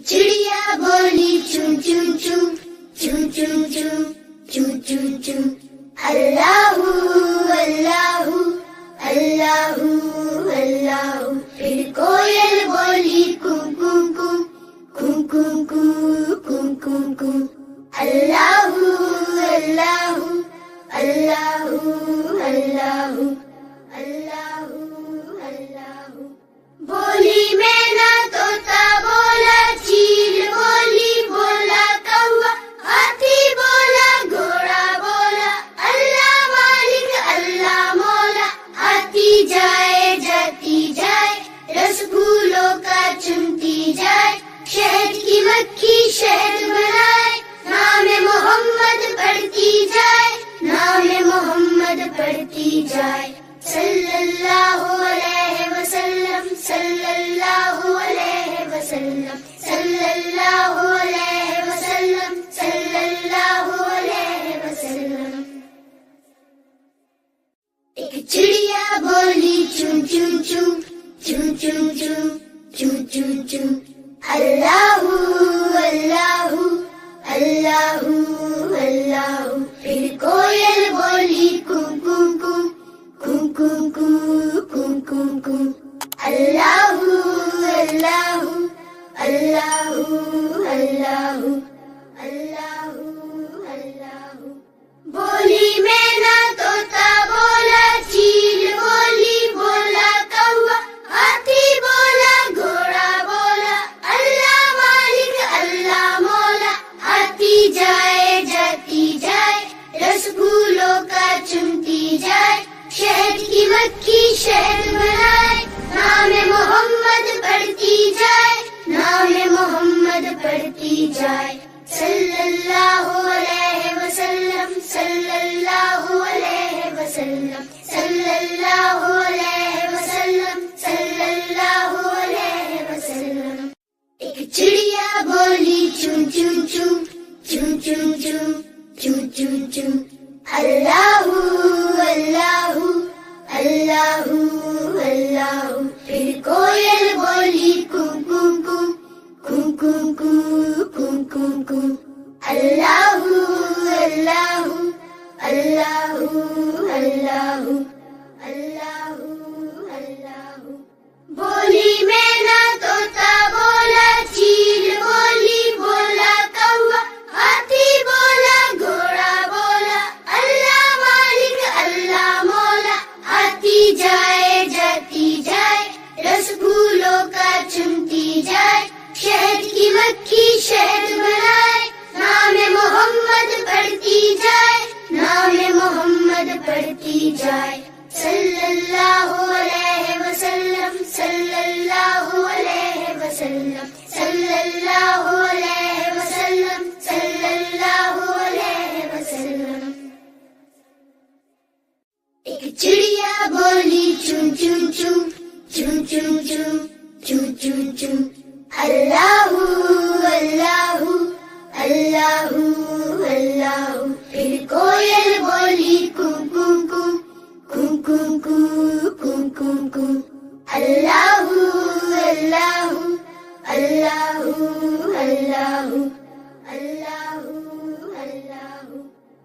چڑیا بولی چون چون چون چون چون چون چون چون چون اللہ اللہ اللہ اللہ. پھر کوئل بولی کوں کوں کوں کوں کوں کوں کوں کوں کوں اللہ اللہ اللہ اللہ اللہ اللہ. بولی مینا طوطا بولا چیل بولی بولا کوا ہاتھی بولا گھوڑا بولا اللہ مالک اللہ مولا. آتی جائے جاتی جائے رس پھولوں کا چنتی جائے شہد کی مکھی شہد بنائے نام محمد پڑھتی جائے نام محمد پڑھتی جائے. صلی اللہ علیہ وسلم صلی اللہ علیہ وسلم صلی اللہ علیہ وسلم صلی اللہ علیہ وسلم. ایک چڑیا بولی چون چون چون چون چون چون چون چون چون اللہ اللہ اللہ اللہ. پھر کوئل بولی کوں کوں کوں کوں کوں کوں کوں کوں کوں اللہ اللہ اللہ اللہ اللہ اللہ. بولی مینا طوطا بولا چیل بولی بولا کوا ہاتھی بولا گھوڑا بولا اللہ مالک اللہ مولا. آتی جائے جاتی جائے رس پھولوں کا چنتی جائے شہد کی مکھی شہد بنائے نام محمد پڑھتی جائے نام محمد پڑھتی جائے. صلی اللہ علیہ وسلم صلی اللہ علیہ وسلم صلی اللہ علیہ وسلم صلی اللہ علیہ وسلم. ایک چڑیا بولی چون چون چون چون چون چون چون چون چون اللہ اللہ اللہ اللہ. پھر کوئل بولی کوں کوں کوں کوں کوں کوں کوں کوں کوں اللہ اللہ اللہ اللہ اللہ اللہ. بولی مینا طوطا بولا چیل بولی بولا کوا ہاتھی بولا گھوڑا بولا اللہ مالک اللہ مولا. آتی جائے جاتی جائے رس پھولوں کا چنتی جائے شہد کی مکھی شہد بنائے نام محمد پڑھتی جائے نام محمد پڑھتی جائے. صلی اللہ علیہ وسلم صلی اللہ علیہ وسلم صلی اللہ علیہ وسلم صلی اللہ علیہ وسلم. ایک چڑیا بولی چون چون چون چون چون چون چون چون چون اللہ اللہ اللہ اللہ. پھر کوئل بولی کوں کوں کوں کوں کوں کوں کوں کوں کوں اللہ اللہ اللہ اللہ اللہ اللہ.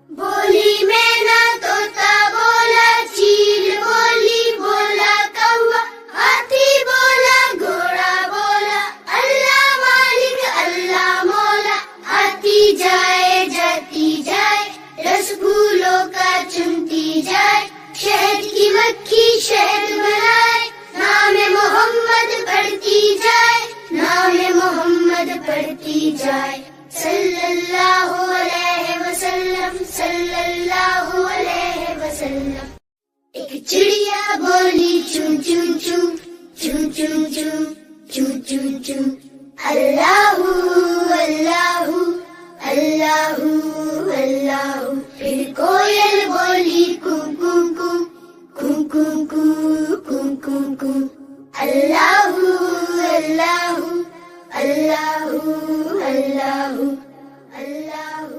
بولی مینا طوطا بولا چیل بولی بولا کوا ہاتھی بولا گھوڑا بولا اللہ مالک اللہ مولا. آتی جائے جاتی جائے رس پھولوں کا چنتی جائے شہد کی مکھی شہد بنائے نام محمد پڑھتی جائے نام محمد پڑھتی جائے. صلی اللہ علیہ وسلم صلی اللہ علیہ وسلم. ایک چڑیا بولی چون چون چون چون چون چون چون چون چون اللہ اللہ اللہ اللہ. پھر کوئل بولی کوں کوں کوں کوں کوں کوں کوں کوں کوں اللہ اللہ اللہ اللہ اللہ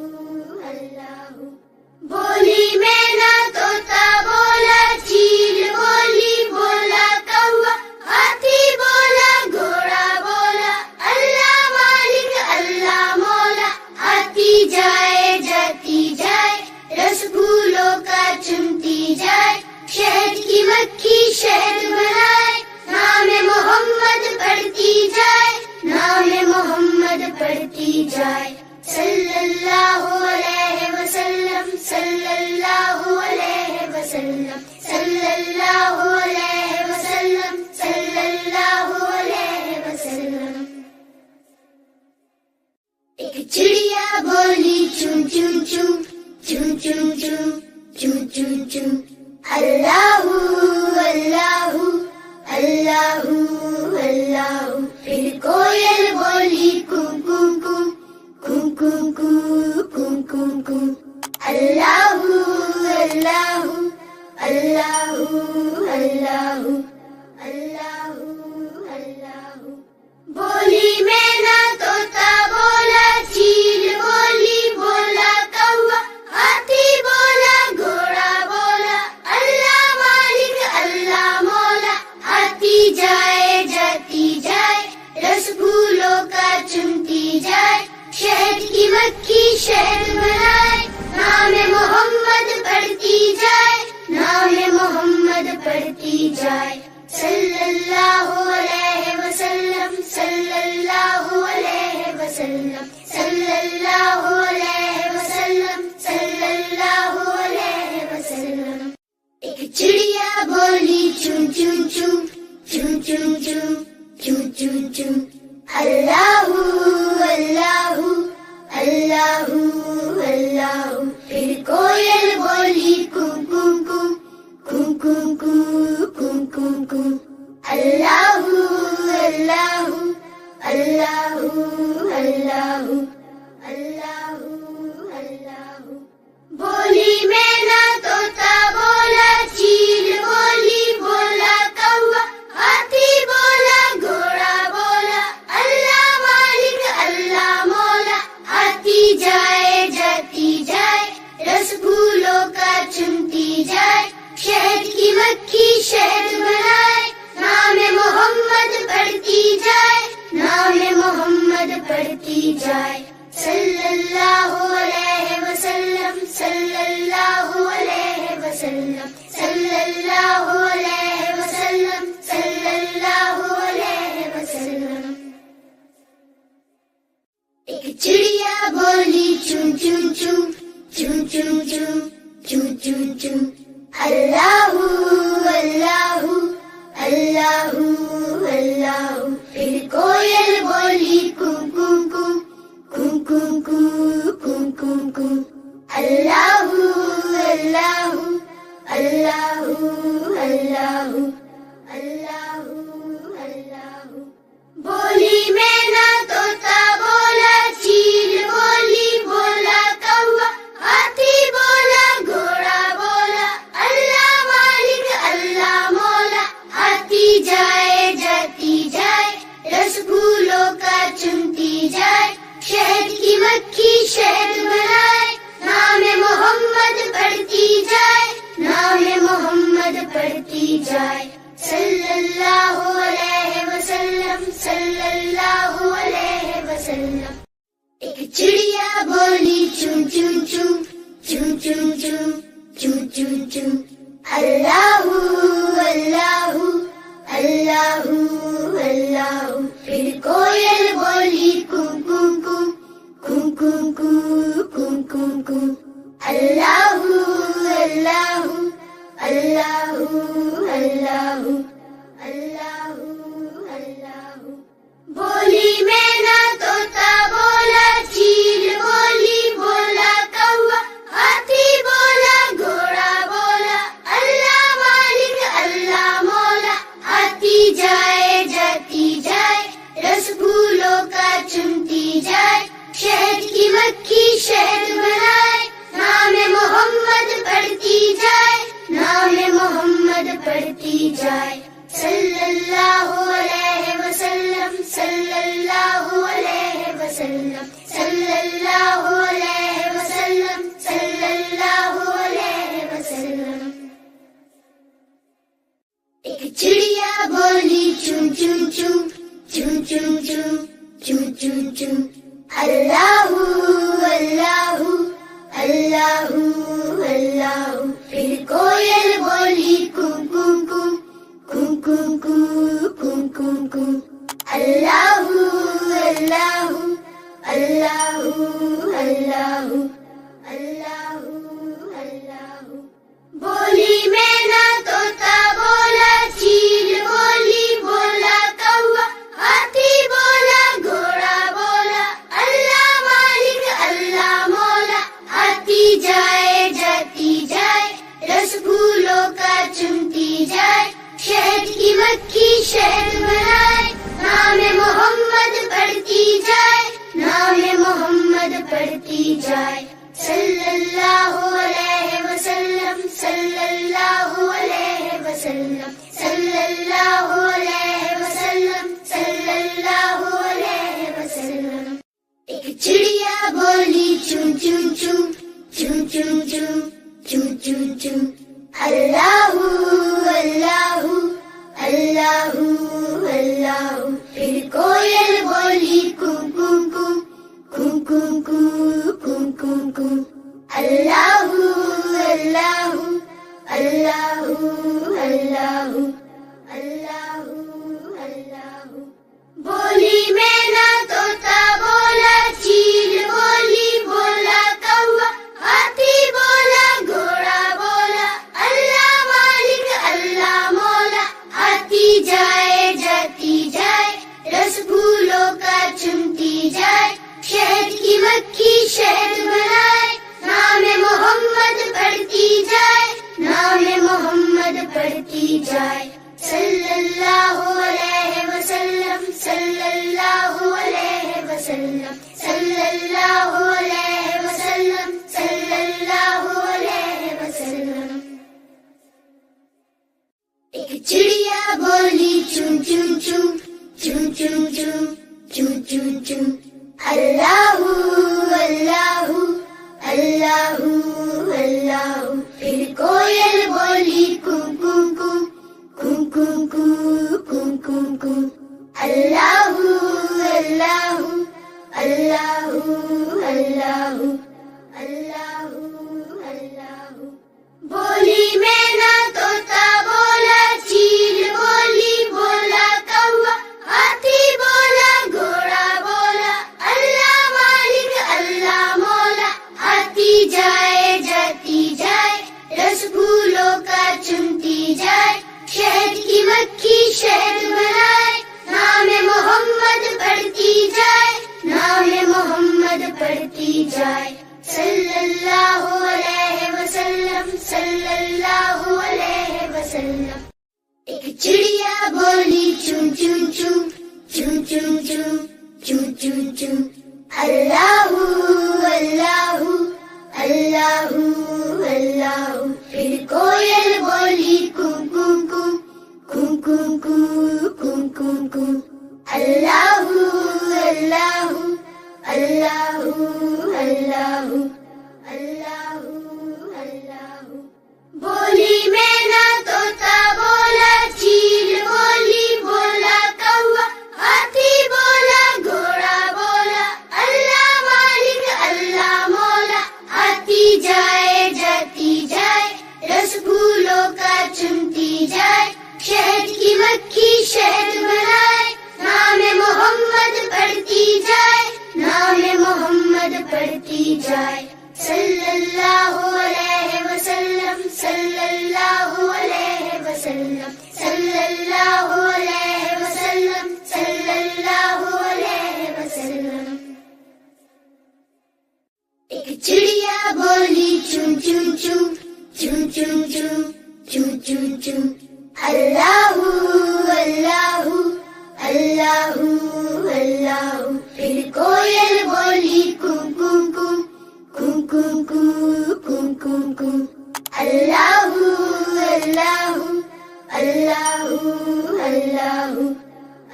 اللہ. بولی مینا طوطا بولا چیل بولی بولا کوا ہاتھی بولا گھوڑا بولا بڑھتی جائے صلی اللہ علیہ وسلم صلی اللہ علیہ وسلم صلی اللہ علیہ وسلم صلی اللہ علیہ وسلم ایک چڑیا بولی چون چون چون چون چون چون چون چون چون اللہ اللہ اللہ اللہ پھر کوئل بولی کوں کوں کوں کوں کوں کوں کوں کوں کوں اللہ اللہ اللہ اللہ اللہ اللہ بولی مینا طوطا بولا چیل بولی بولا کوا ہاتھی بولا گھوڑا بولا اللہ مالک اللہ مولا آتی جائے جاتی جائے رس پھولوں کا چنتی جائے شہد کی مکھی شہد بنائے نام محمد پڑھتی جائے نام محمد پڑھتی جائے صلی اللہ علیہ وسلم صلی اللہ علیہ وسلم صلی اللہ علیہ وسلم صلی اللہ علیہ وسلم ایک چڑیا بولی چون چون چون چون چون چون چون چون چون اللہ اللہ اللہ اللہ پھر کوئل بولی کوں کوں کوں کوں کوں کوں کوں کوں کوں اللہ اللہ اللہ اللہ اللہ اللہ بولی مینا طوطا بولا چیل بولی بولا کوا ہاتھی بولا گھوڑا بولا اللہ مالک اللہ مولا آتی جائے جاتی جائے رس پھولوں کا چنتی جائے شہد کی مکھی شہد بنائے نام محمد پڑھتی جائے نام محمد پڑھتی جائے صلی اللہ علیہ وسلم صلی اللہ علیہ وسلم صلی اللہ علیہ وسلم صلی اللہ علیہ وسلم ایک چڑیا بولی چون چون چون چون چون چون چون چون چون اللہ اللہ اللہ اللہ پھر کوئل بولی کوں کوں کوں کوں کوں کوں کوں کوں کوں اللہ اللہ اللہ اللہ اللہ اللہ بولی مینا طوطا بولا چیل بولی بولا کوا ہاتھی بولا گھوڑا بولا اللہ مالک اللہ مولا آتی جائے جاتی جائے رس پھولوں کا چنتی جائے شہد کی مکھی شہد بنائے نام محمد پڑھتی جائے نام محمد پڑھتی جائے صلی اللہ علیہ وسلم صلی اللہ علیہ وسلم ایک چڑیا بولی چون چون چون چون چون چون چون چون چون اللہ اللہ اللہ اللہ پھر کوئل بولی کوں کوں کوں کوں کوں کوں کوں کوں کوں اللہ اللہ اللہ اللہ اللہ اللہ بولی مینا طوطا بولا چیل بولی بولا کوا ہاتھی بولا گھوڑا بولا اللہ مالک اللہ مولا آتی جائے جاتی جائے رس پھولوں کا چنتی جائے شہد کی مکھی شہد بنائے نام محمد پڑھتی جائے نام محمد پڑھتی جائے صلی اللہ علیہ وسلم صلی اللہ علیہ وسلم صلی اللہ علیہ وسلم صلی اللہ علیہ وسلم ایک چڑیا بولی چون چون چون چون چون چون چون چون چون اللہ اللہ اللہ اللہ پھر کوئل بولی کوں کوں کوں کوں کوں کوں کوں کوں کوں اللہ اللہ اللہ بڑھتی جائے صلی اللہ علیہ وسلم صلی اللہ علیہ وسلم صلی اللہ علیہ وسلم صلی اللہ علیہ وسلم ایک چڑیا بولی چون چون چون چون چون چون چون چون چون اللہ اللہ اللہ اللہ پھر کوئل بولی کو کو کو کو کو کو کو کو کو اللہ اللہ اللہ اللہ اللہ اللہ بولی میں نہ طوطا بولا چیل بولی بولا کوا ہاتھی بولا گھوڑا بولا اللہ مالک اللہ مولا آتی جائے جاتی جائے رس پھولوں کا چنتی جائے شہد کی مکھی شہد بنائے نام محمد پڑھتی جائے نام محمد پڑھتی جائے صلی اللہ علیہ وسلم صلی اللہ علیہ وسلم صلی اللہ علیہ وسلم صلی اللہ علیہ وسلم ایک چڑیا بولی چون چون چون چون چون چون چون چون چون اللہ اللہ اللہ اللہ پھر کوئل بولی کو کو کو کو کو کو کو کو کو اللہ اللہ اللہ اللہ اللہ اللہ بولی میں نہ طوطا بولا چیل بولی بولا کوا ہاتھی بولا گھوڑا بولا اللہ مالک اللہ مولا آتی جائے جاتی جائے رس پھولوں کا چنتی جائے شہد کی مکھی شہد بنائے نام محمد پڑھتی جائے نام محمد پڑھتی جائے صلی اللہ علیہ وسلم صلی اللہ علیہ وسلم ایک چڑیا بولی چون چون چون چون چون چون چون چون چون اللہ اللہ اللہ اللہ پھر کوئل بولی کو کو کو کو کو کو کو کو کو اللہ اللہ اللہ اللہ اللہ اللہ بولی میں نہ طوطا بولا چیل بولی بولا کوا ہاتھی بولا گھوڑا بولا اللہ مالک اللہ مولا آتی جائے جاتی جائے رس پھولوں کا چنتی جائے شہد کی مکھی شہد بنائے نام محمد پڑھتی جائے نام محمد پڑھتی جائے صلی اللہ علیہ وسلم صلی اللہ علیہ وسلم صلی اللہ علیہ وسلم صلی اللہ علیہ وسلم ایک چڑیا بولی چون چون چون چون چون چون چون چون چون اللہ اللہ اللہ اللہ پھر کوئل بولی کو کو کو کو کو کو کو کو کو اللہ اللہ اللہ اللہ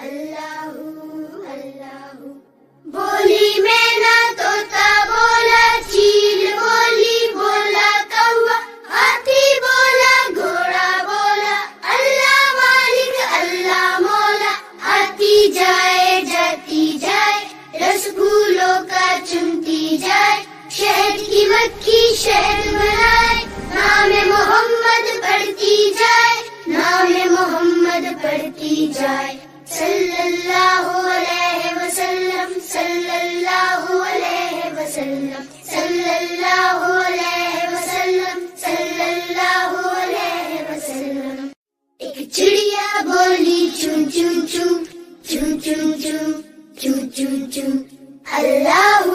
اللہ اللہ بولی میں نہ طوطا بولا چیل بولی بولا کوا ہاتھی بولا گھوڑا بولا اللہ مالک اللہ مولا آتی جائے جاتی جائے رس پھولوں کا چنتی جائے شہد کی مکھی شہد بنائے نام محمد پڑھتی جائے نام محمد پڑھتی جائے صلی اللہ علیہ وسلم صلی اللہ علیہ وسلم صلی اللہ علیہ وسلم صلی اللہ علیہ وسلم ایک چڑیا بولی چون چون چون چون چون چون چون چون چون اللہ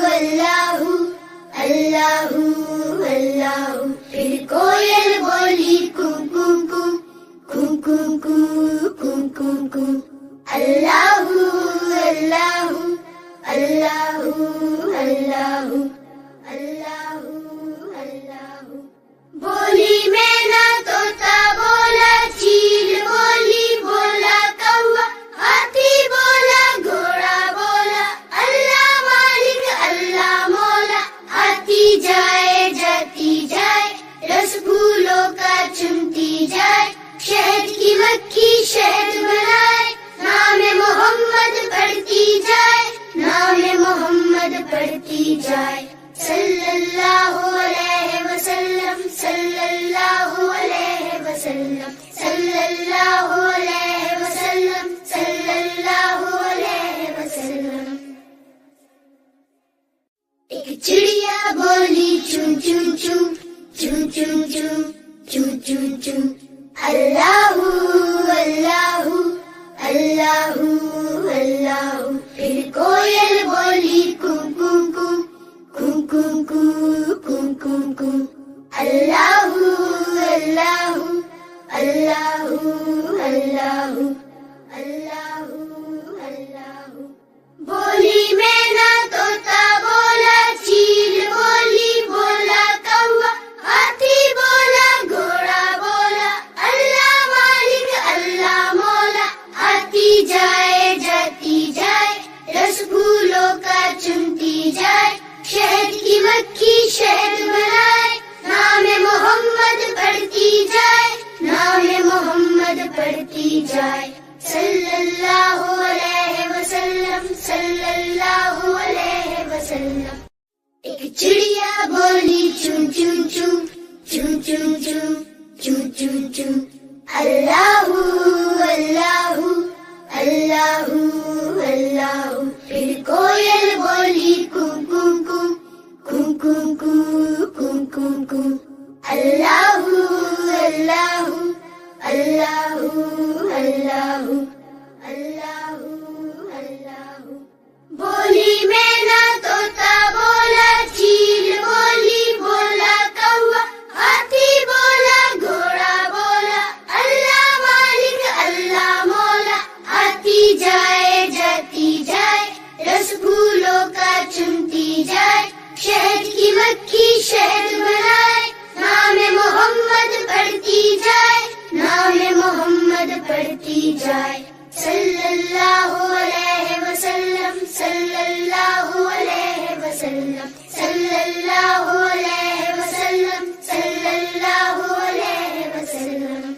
اللہ اللہ اللہ پھر کوئل بولی کو کو کو کو کو کو کو کو کو اللہ اللہ اللہ اللہ اللہ اللہ. بولی مینا طوطا بولا چیل بولی بولا کوا ہاتھی بولا گھوڑا بولا اللہ مالک اللہ مولا. آتی جائے جاتی جائے رس پھولوں کا چنتی جائے شہد کی مکھی شہد بنائے نام محمد پڑھتی جائے نام محمد پڑھتی جائے. صلی اللہ علیہ وسلم صلی اللہ علیہ وسلم صلی اللہ علیہ وسلم صلی اللہ علیہ وسلم. ایک چڑیا بولی چون چون چون چون چون چون چون چون چون اللہ اللہ اللہ اللہ. پھر کوئل بولی کون کون کون کون کون کون کون کون اللہ اللہ اللہ اللہ اللہ اللہ. بولی مینا طوطا بولا چیل بولی بولا کوا ہاتھی بولا گھوڑا بولا اللہ مالک اللہ مولا. آتی جائے جاتی جائے رس پھولوں کا چنتی جائے شہد کی مکھی شہد بنائے نام محمد پڑھتی جائے نام محمد پڑھتی جائے. صلی اللہ علیہ وسلم صلی اللہ علیہ وسلم. ایک چڑیا بولی چون چون چون چون چون چون چون چون چون اللہ اللہ اللہ اللہ. پھر کوئل بولی کون کون کون کون کون کون کون کون اللہ اللہ اللہ اللہ اللہ اللہ. بولی مینا طوطا بولا چیل بولی بولا کوا ہاتھی بولا گھوڑا بولا اللہ مالک اللہ مولا. آتی جائے جاتی جائے رس پھولوں کا چنتی جائے شہد کی مکھی شہد بنائے نام محمد پڑھتی جائے نام محمد پڑھتی جائے. صلی اللہ علیہ وسلم صلی اللہ علیہ وسلم صلی اللہ علیہ وسلم صلی اللہ علیہ وسلم.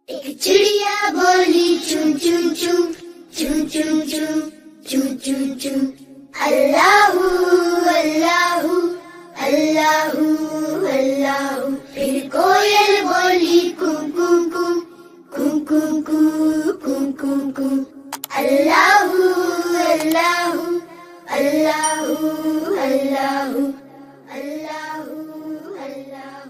ایک چڑیا بولی چون چون چون چون چون چون چون چون چون اللہ اللہ اللہ اللہ. پھر کوئل بولی کون کون کون کون کون کون کون کون اللہ اللہ اللہ اللہ اللہ اللہ.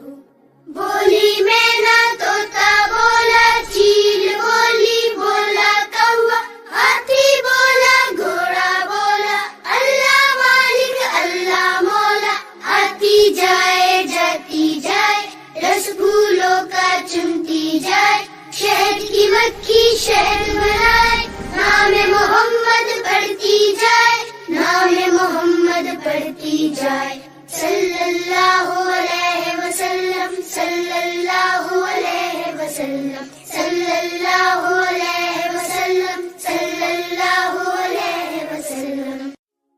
بولی مینا طوطا بولا چیل بولی بولا کوا ہاتھی بولا گھوڑا بولا اللہ مالک اللہ مولا. آتی جائے جاتی جائے رس پھولوں کا چنتی جائے شہد کی مکھی شہد بنائے نام محمد پڑھتی جائے نام محمد پڑھتی جائے. صلی اللہ علیہ وسلم صلی اللہ علیہ وسلم صلی اللہ علیہ وسلم صلی اللہ علیہ وسلم.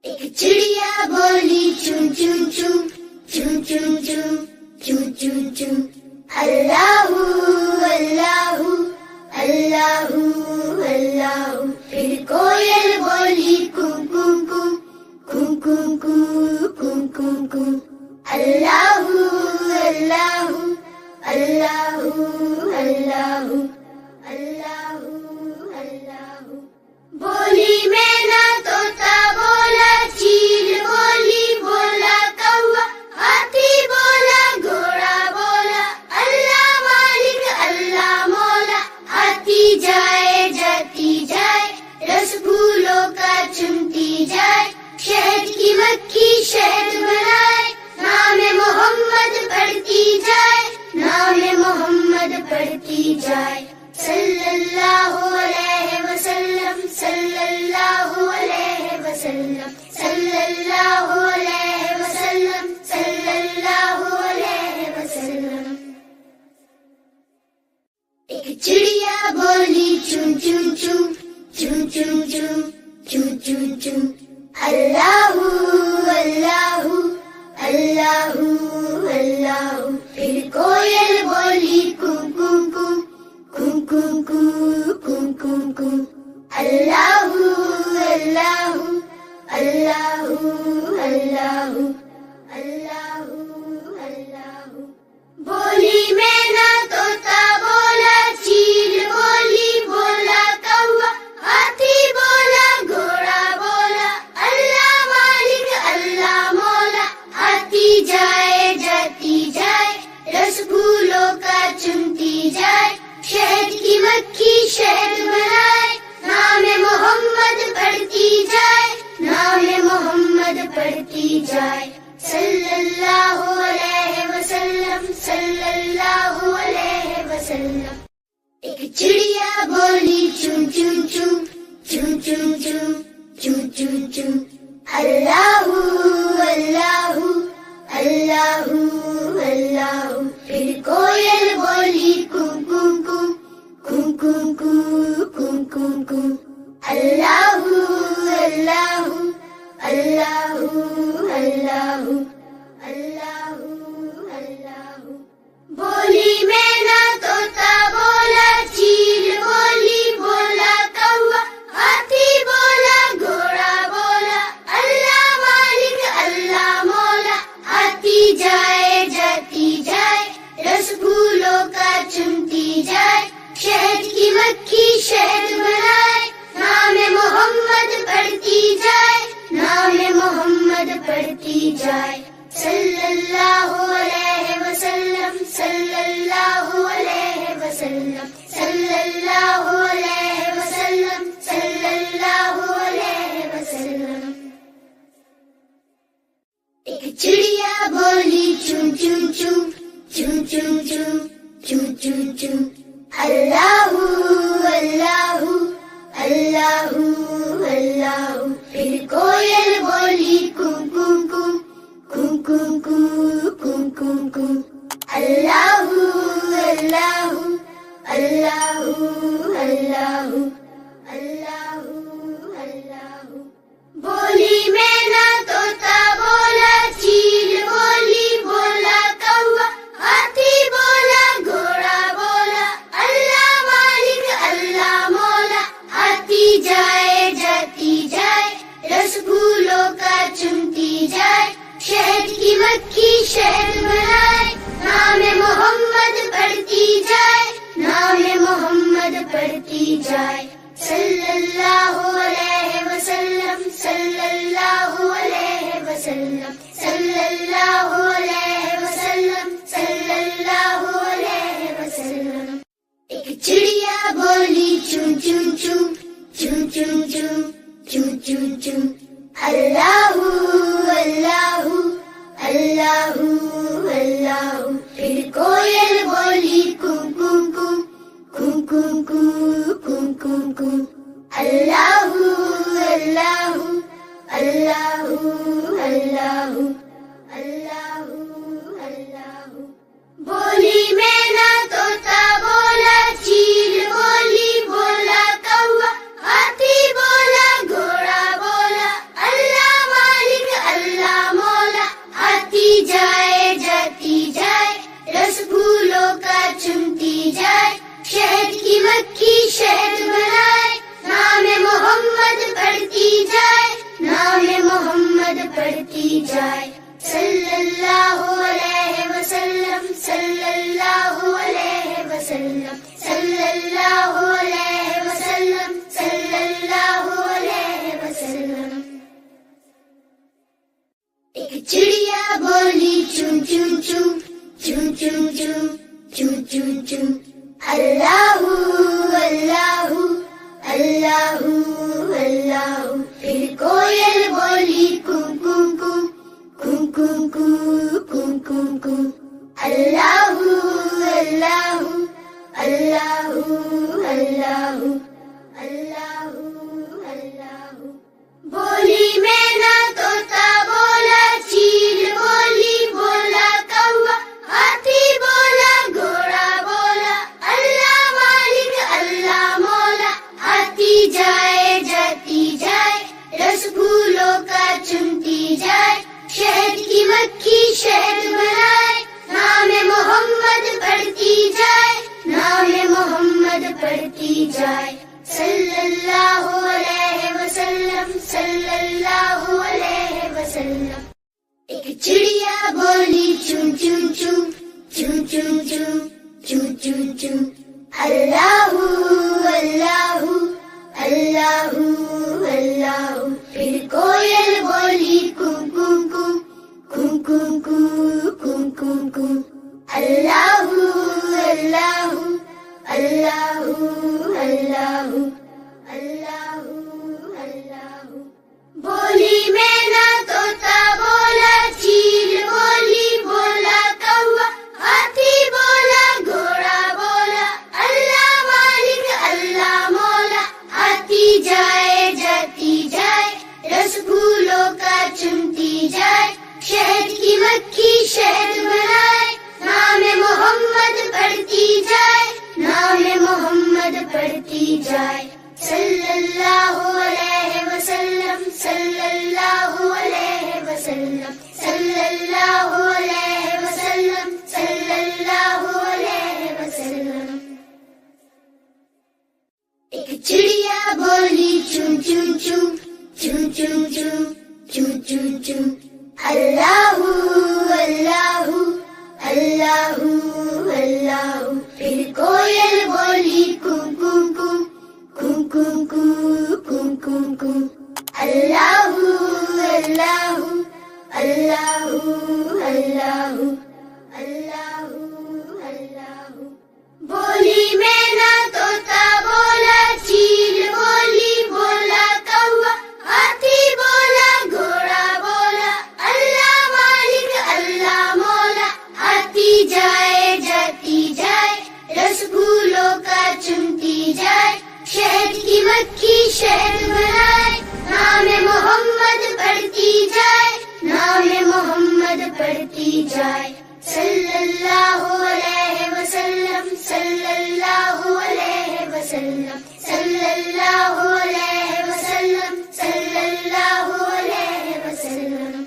ایک چڑیا بولی چون چون چون چون چون چون چون چون چون اللہ اللہ اللہ اللہ. پھر کوئل بولی کون کون کون کون کون کون کون کون اللہ اللہ اللہ اللہ اللہ اللہ. بولی مینا طوطا بولا چیل بولی بولا کوا ہاتھی بولا گھوڑا بولا اللہ مالک اللہ مولا. آتی جائے جاتی جائے رس پھولوں کا چنتی جائے شہد کی مکھی شہد بنائے نام محمد پڑھتی جائے نام محمد پڑھتی جائے. صلی اللہ علیہ وسلم صلی اللہ علیہ وسلم chum. Allahu, Allahu, Allahu, Allahu. Phir koyal boli kum kum kum, kum kum kum, kum kum kum. Allahu, Allahu, Allahu, Allahu, Allahu, Allahu. Boli mein na tota bola, chil boli bola kawa, hathi bola ghoda bola, Allah malik Allah mola. Aati jaye jati jaye, ras phoolon ka chunti jaye, shahad ki makhi shahad banaye, naam-e Muhammad padhti jaye, naam-e Muhammad padhti jaye. Sallallahu alayhi wa sallam, sallallahu alayhi wa sallam. Ek chidiya boli chum chum chum, chum chum chum, chum chum chum. Allahu, Allahu, Allahu, Allahu. Phir koyal boli kum kum kum, kum kum kum, kum kum kum. Allahu, Allahu, Allahu, Allahu, Allahu, Allahu. Boli mein na tota bola, chil boli bola kawa, hathi bola ghoda bola, Allah malik Allah mola. Aati jaye jati jaye, ras phoolon ka chunti jaye, shahad ki makhi shahad banaye, naam-e Muhammad padhti jaye, naam-e Muhammad padhti jaye. Sallallahu alayhi wa sallam, sallallahu alayhi wa sallam, sallallahu alayhi wa sallam, sallallahu alayhi wa sallam. Ek chidiya boli chum chum chum, chum chum chum, chum chum chum. Allahu, Allahu, Allahu, Allahu. Phir koyal boli kum kum kum, kum kum kum, kum kum kum. Allahu, Allahu, Allahu, Allahu, Allahu, Allahu. Boli mein na tota bola, chil boli bola kawa, hathi bola ghoda bola, Allah malik Allah mola. Aati jaye jati jaye, ras phoolon ka chunti jaye, shahad ki makhi shahad banaye, naam-e Muhammad padhti jaye, naam-e Muhammad padhti jaye. Sallallahu alayhi wa sallam, sallallahu alayhi wa sallam, sallallahu alayhi wa sallam, sallallahu alayhi wa sallam. Ek chidiya boli chum chum chum, chum chum chum, chum chum chum. Allahu, Allahu, Allahu, Allahu. Phir koyal boli kum kum kum, kum kum kum, kum kum kum. Allahu, Allahu, Allahu, Allahu, Allahu, Allahu. Boli mein na tota bola, chil boli bola kawa, hathi bola ghoda bola, Allah malik Allah mola. Aati jaye jati jaye, ras phoolon ka chunti jaye, shahad ki makhi shahad banaye, naam-e Muhammad padhti jaye, naam-e Muhammad padhti jaye. Sallallahu alayhi wa sallam, sallallahu alayhi wa sallam, sallallahu alayhi wa sallam, sallallahu alayhi wa sallam. Ek chidiya boli chum chum chum, chum chum chum, chum chum chum. Allahu, Allahu, Allahu, Allahu. Phir koyal boli kum kum kum, kum kum kum, kum kum kum. Allahu, Allahu, Allahu, Allahu, Allahu, Allahu. Boli mein na tota bola, chil boli bola kawa, hathi bola ghoda bola, Allah malik Allah mola. Aati jaye jati پھولوں کا چنتی جائے، شہد کی مکھی شہد بنائے، نام محمد پڑھتی جائے، نام محمد پڑھتی جائے، صلی اللہ علیہ وسلم، صلی اللہ علیہ وسلم۔ ایک چڑیا بولی چون چون چون، چون چون چون، چون چون چون، اللہ اللہ اللہ اللہ۔ پھر کوئل بولی کوں کوں کوں، کوں کوں کوں، کوں کوں کوں، اللہ اللہ اللہ اللہ اللہ اللہ۔ بولی مینا طوطا بولا، چیل بولی بولا کوا، ہاتھی بولا گھوڑا بولا، اللہ مالک اللہ مولا۔ آتی جائے جاتی جائے، رس پھولوں کا چنتی جائے، شہد کی مکھی شہد بنائے، نام محمد پڑھتی جائے، نام محمد پڑھتی جائے، صلی اللہ علیہ وسلم، صلی اللہ علیہ وسلم، صلی اللہ علیہ وسلم، صلی اللہ علیہ وسلم۔ ایک چڑیا بولی چون چون چون، چون چون چون، چون چون چون، اللہ اللہ اللہ اللہ۔ پھر کوئل بولی کوں کوں کوں، کوں کوں کوں، کوں کوں کوں، اللہ اللہ اللہ اللہ اللہ اللہ۔ بولی مینا طوطا بولا، چیل بولی بولا کوا، ہاتھی بولا گھوڑا بولا، اللہ مالک اللہ مولا۔ آتی جائے جاتی جائے، رس پھولوں کا چنتی جائے، شہد کی مکھی شہد بنائے، نام محمد پڑھتی جائے، نام محمد پڑھتی جائے، صلی اللہ علیہ وسلم، صلی اللہ علیہ وسلم، صلی اللہ علیہ وسلم، صلی اللہ علیہ وسلم۔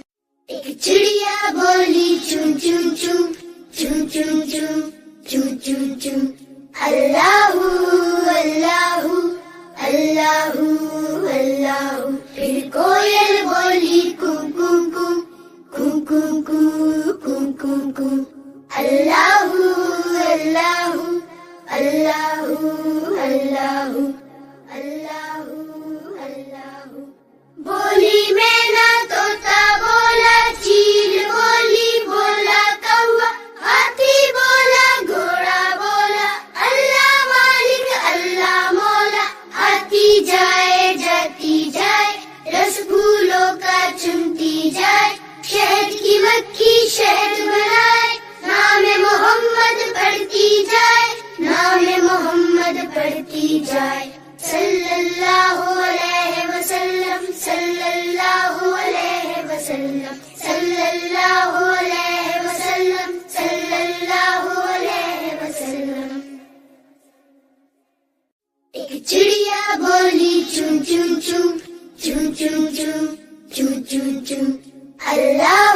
ایک چڑیا بولی چون چون چون، چون چون چون، چون چون چون، اللہ اللہ اللہ اللہ۔ پھر کوئل بولی کوں کوں کوں، کوں کوں کوں، کوں کوں کوں، اللہ اللہ اللہ اللہ اللہ اللہ۔ بولی مینا طوطا بولا، چیل بولی بولا کوا، ہاتھی بولا گھوڑا بولا، اللہ مالک اللہ مولا۔ آتی جائے جاتی جائے، رس پھولوں کا چنتی جائے، شہد کی مکھی شہد بنائے، نام محمد پڑھتی جائے، نام محمد پڑھتی جائے، صلی اللہ علیہ وسلم، صلی اللہ علیہ وسلم، صلی اللہ علیہ وسلم، صلی اللہ علیہ وسلم۔ ایک چڑیا بولی چون چون چون، چون چون چون، چون چون چون، اللہ